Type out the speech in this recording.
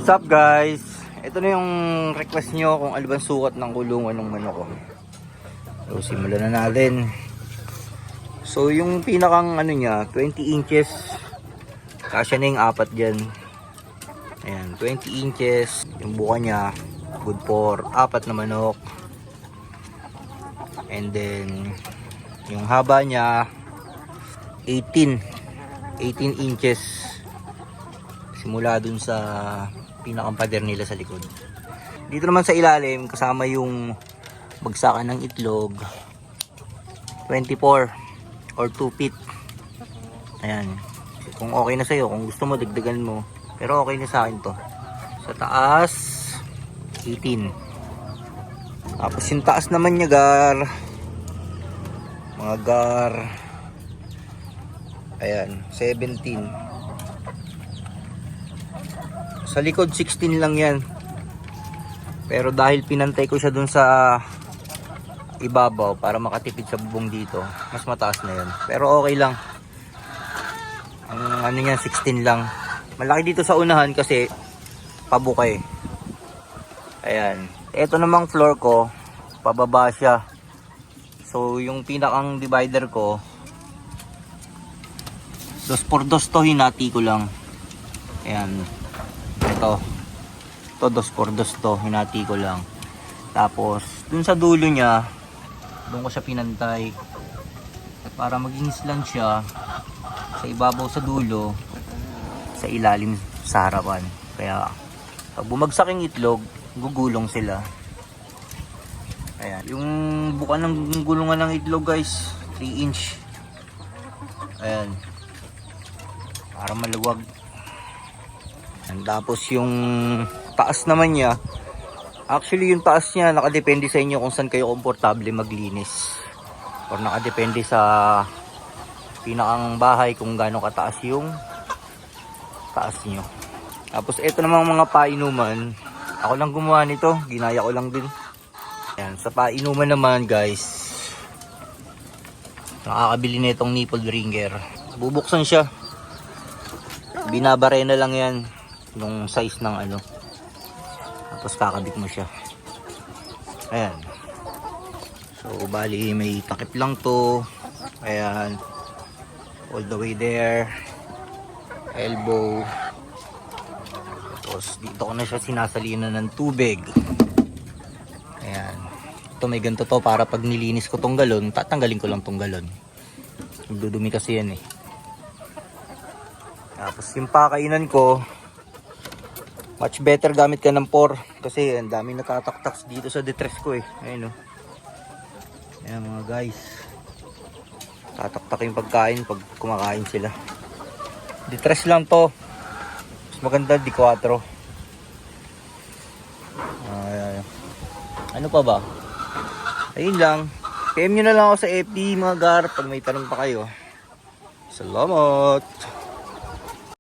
What's up guys? Ito na yung request nyo kung ano bang sukat ng kulungan ng manok ko. So simulan na natin. So yung pinakang ano niya 20 inches. Kasya na yung apat dyan. Ayan 20 inches. Yung buka niya good for apat na manok. And then yung haba niya 18 inches. Simula dun sa pinakang pader nila sa likod. Dito naman sa ilalim kasama yung bagsakan ng itlog 24 or 2 feet. Ayan. Kung okay na sa'yo, kung gusto mo dagdagan mo. Pero okay na sa akin to. Sa taas 18. Tapos yung taas naman niya mga gar ayan 17. Sa likod 16 lang yan. Pero dahil pinantay ko siya dun sa ibabaw para makatipid sa bubong dito, mas mataas na yan. Pero okay lang. Ang ano niya 16 lang. Malaki dito sa unahan kasi pabukay. Ayan. Ito namang floor ko, pababa siya. So yung pinakang divider ko 2x2 to, hinati ko lang. Ayan. Ito 2x2 to, hinati ko lang. Tapos dun sa dulo niya, doon ko siya pinantay para maging slant siya sa ibabaw sa dulo, sa ilalim sa harapan. Kaya pag bumagsak yung itlog, gugulong sila. Ayan. Yung buka ng gulungan ng itlog guys 3 inch. Ayan, para maluwag. And tapos yung taas naman niya, actually yung taas niya nakadepende sa inyo kung saan kayo komportable maglinis, or nakadepende sa pinakang bahay kung gaano kataas yung taas nyo. Tapos ito namang mga painuman, ako lang gumawa nito, ginaya ko lang din. Ayan, sa painuman naman guys, nakakabili na itong nipple ringer. Bubuksan siya, binabare na lang yan yung size ng ano, tapos kakabit mo siya. Ayan. So bali may takip lang to. Ayan, all the way there, elbow. Tapos dito ko na siya sinasalinan ng tubig. Ayan, ito may ganito to para pag nilinis ko tong galon, tatanggalin ko lang tong galon, dudumi kasi yan eh. Tapos yung pakainan ko, much better gamit ka ng 4 kasi ang daming natataktak dito sa detress ko eh. Ayun o. Ayan mga guys, tataktak yung pagkain pag kumakain sila. Detress lang to, mas maganda D4. Ano pa ba? Ayun lang. PM nyo na lang ako sa FB mga gar pag may tanong pa kayo. Salamat.